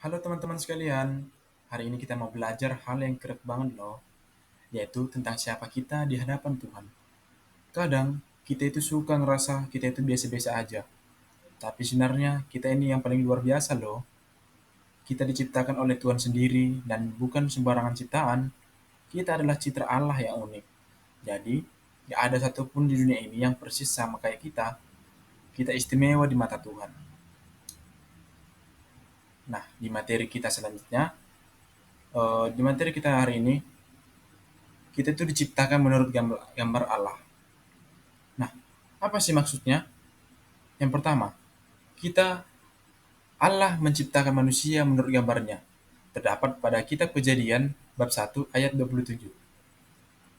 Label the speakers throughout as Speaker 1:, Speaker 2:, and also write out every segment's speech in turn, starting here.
Speaker 1: Halo teman-teman sekalian, hari ini kita mau belajar hal yang keren banget loh, yaitu tentang siapa kita di hadapan Tuhan. Kadang, kita itu suka ngerasa kita itu biasa-biasa aja, tapi sebenarnya kita ini yang paling luar biasa loh. Kita diciptakan oleh Tuhan sendiri dan bukan sembarangan ciptaan. Kita adalah citra Allah yang unik. Jadi, gak ada satupun di dunia ini yang persis sama kayak kita. Kita istimewa di mata Tuhan. Nah, di materi kita selanjutnya, di materi kita hari ini, kita itu diciptakan menurut gambar Allah. Nah, apa sih maksudnya? Yang pertama, kita Allah menciptakan manusia menurut gambarnya. Terdapat pada kitab Kejadian bab 1 ayat 27.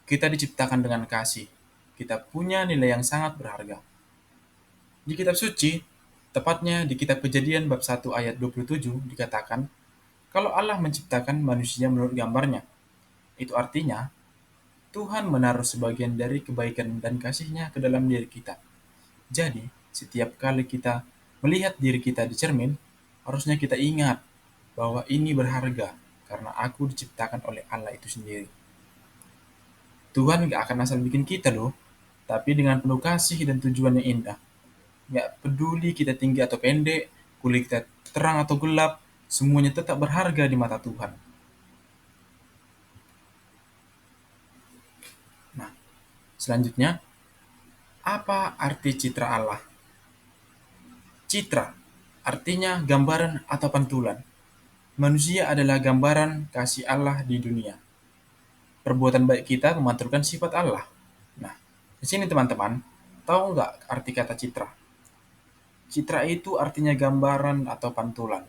Speaker 1: Kita diciptakan dengan kasih. Kita punya nilai yang sangat berharga. Di kitab suci, tepatnya di kitab Kejadian bab 1 ayat 27 dikatakan, kalau Allah menciptakan manusia menurut gambarnya, itu artinya Tuhan menaruh sebagian dari kebaikan dan kasih-Nya ke dalam diri kita. Jadi, setiap kali kita melihat diri kita di cermin, harusnya kita ingat bahwa ini berharga karena aku diciptakan oleh Allah itu sendiri. Tuhan gak akan asal bikin kita loh, tapi dengan penuh kasih dan tujuan yang indah. Gak peduli kita tinggi atau pendek, kulit kita terang atau gelap, semuanya tetap berharga di mata Tuhan. Nah, selanjutnya, apa arti citra Allah? Citra artinya gambaran atau pantulan. Manusia adalah gambaran kasih Allah di dunia. Perbuatan baik kita memanturkan sifat Allah. Nah, di sini teman-teman, tahu nggak arti kata citra? Citra itu artinya gambaran atau pantulan.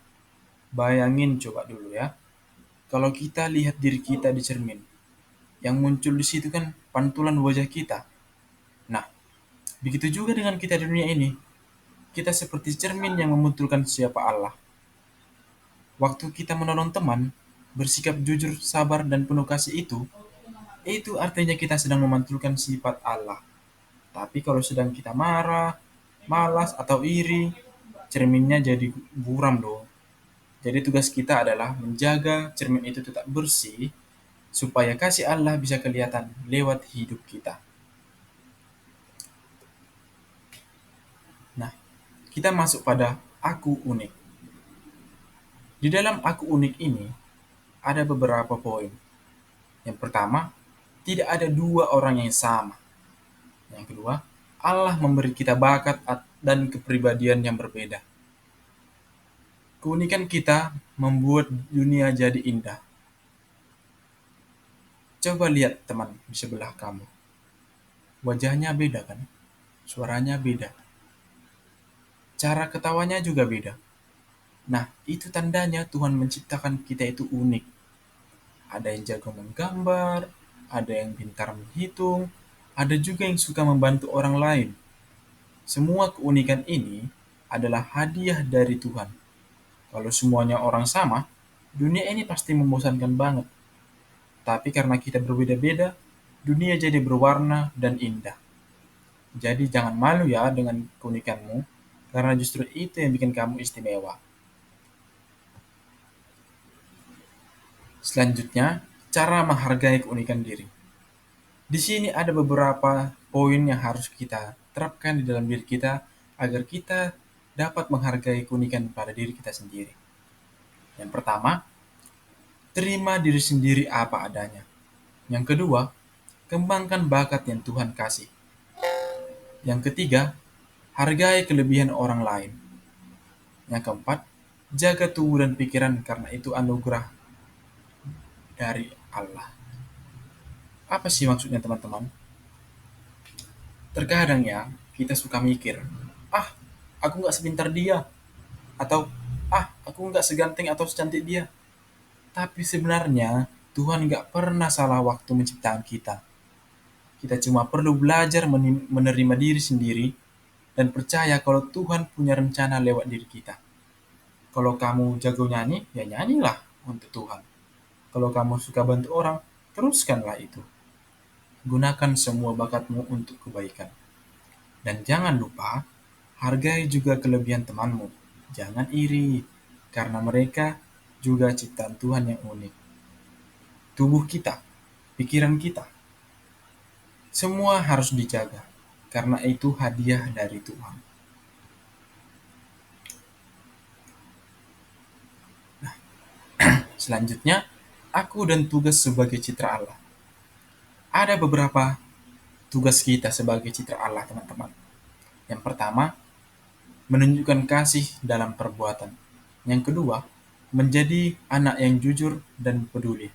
Speaker 1: Bayangin coba dulu ya, kalau kita lihat diri kita di cermin, yang muncul di situ kan pantulan wajah kita. Nah, begitu juga dengan kita di dunia ini. Kita seperti cermin yang memunculkan siapa Allah. Waktu kita menolong teman, bersikap jujur, sabar, dan penuh kasih itu artinya kita sedang memantulkan sifat Allah. Tapi kalau sedang kita marah, malas, atau iri, cerminnya jadi buram loh. Jadi tugas kita adalah menjaga cermin itu tetap bersih, supaya kasih Allah bisa kelihatan lewat hidup kita. Nah, kita masuk pada aku unik. Di dalam aku unik ini, ada beberapa poin. Yang pertama, tidak ada dua orang yang sama. Yang kedua, Allah memberi kita bakat dan kepribadian yang berbeda. Keunikan kita membuat dunia jadi indah. Coba lihat teman di sebelah kamu. Wajahnya beda kan? Suaranya beda. Cara ketawanya juga beda. Nah, itu tandanya Tuhan menciptakan kita itu unik. Ada yang jago menggambar, ada yang pintar menghitung, ada juga yang suka membantu orang lain. Semua keunikan ini adalah hadiah dari Tuhan. Kalau semuanya orang sama, dunia ini pasti membosankan banget. Tapi karena kita berbeda-beda, dunia jadi berwarna dan indah. Jadi jangan malu ya dengan keunikanmu, karena justru itu yang bikin kamu istimewa. Selanjutnya, cara menghargai keunikan diri. Di sini ada beberapa poin yang harus kita terapkan di dalam diri kita agar kita dapat menghargai keunikan pada diri kita sendiri. Yang pertama, terima diri sendiri apa adanya. Yang kedua, kembangkan bakat yang Tuhan kasih. Yang ketiga, hargai kelebihan orang lain. Yang keempat, jaga tubuh dan pikiran karena itu anugerah dari Allah. Apa sih maksudnya teman-teman? Terkadang ya, kita suka mikir, ah, aku nggak sepintar dia, atau aku nggak seganteng atau secantik dia. Tapi sebenarnya, Tuhan nggak pernah salah waktu menciptakan kita. Kita cuma perlu belajar menerima diri sendiri dan percaya kalau Tuhan punya rencana lewat diri kita. Kalau kamu jago nyanyi, ya nyanyilah untuk Tuhan. Kalau kamu suka bantu orang, teruskanlah itu. Gunakan semua bakatmu untuk kebaikan. Dan jangan lupa, hargai juga kelebihan temanmu. Jangan iri, karena mereka juga ciptaan Tuhan yang unik. Tubuh kita, pikiran kita, semua harus dijaga, karena itu hadiah dari Tuhan. Selanjutnya, aku dan tugas sebagai citra Allah. Ada beberapa tugas kita sebagai citra Allah, teman-teman. Yang pertama, menunjukkan kasih dalam perbuatan. Yang kedua, menjadi anak yang jujur dan peduli.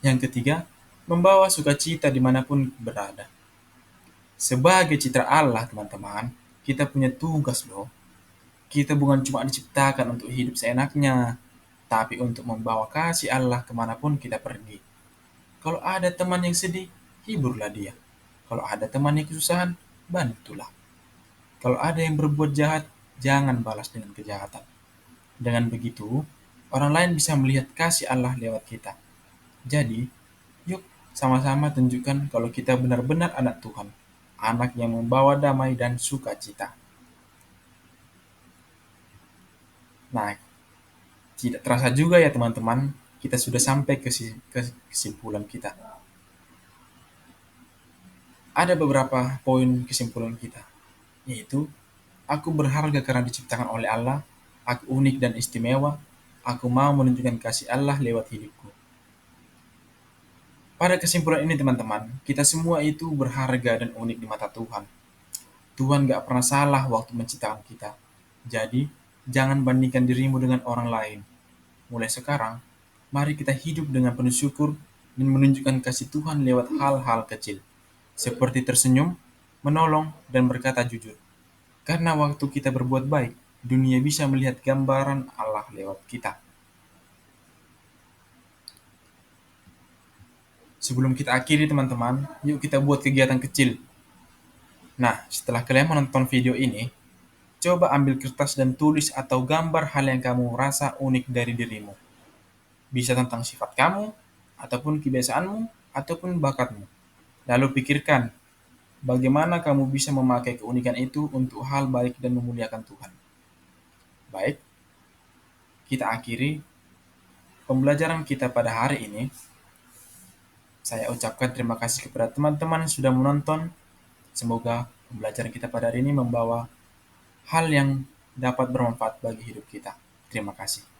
Speaker 1: Yang ketiga, membawa sukacita dimanapun berada. Sebagai citra Allah, teman-teman, kita punya tugas loh. Kita bukan cuma diciptakan untuk hidup seenaknya, tapi untuk membawa kasih Allah kemanapun kita pergi. Kalau ada teman yang sedih, hiburlah dia. Kalau ada teman yang kesusahan, bantulah. Kalau ada yang berbuat jahat, jangan balas dengan kejahatan. Dengan begitu, orang lain bisa melihat kasih Allah lewat kita. Jadi, yuk sama-sama tunjukkan kalau kita benar-benar anak Tuhan, anak yang membawa damai dan sukacita. Nah, tidak terasa juga ya teman-teman, kita sudah sampai ke kesimpulan kita. Ada beberapa poin kesimpulan kita, yaitu aku berharga karena diciptakan oleh Allah, aku unik dan istimewa, aku mau menunjukkan kasih Allah lewat hidupku. Pada kesimpulan ini teman-teman, kita semua itu berharga dan unik di mata Tuhan. Tuhan gak pernah salah waktu menciptakan kita. Jadi, jangan bandingkan dirimu dengan orang lain. Mulai sekarang, mari kita hidup dengan penuh syukur dan menunjukkan kasih Tuhan lewat hal-hal kecil, seperti tersenyum, menolong, dan berkata jujur. Karena waktu kita berbuat baik, dunia bisa melihat gambaran Allah lewat kita. Sebelum kita akhiri teman-teman, yuk kita buat kegiatan kecil. Nah, setelah kalian menonton video ini, coba ambil kertas dan tulis atau gambar hal yang kamu rasa unik dari dirimu. Bisa tentang sifat kamu, ataupun kebiasaanmu, ataupun bakatmu. Lalu pikirkan, bagaimana kamu bisa memakai keunikan itu untuk hal baik dan memuliakan Tuhan. Baik, kita akhiri pembelajaran kita pada hari ini. Saya ucapkan terima kasih kepada teman-teman yang sudah menonton. Semoga pembelajaran kita pada hari ini membawa hal yang dapat bermanfaat bagi hidup kita. Terima kasih.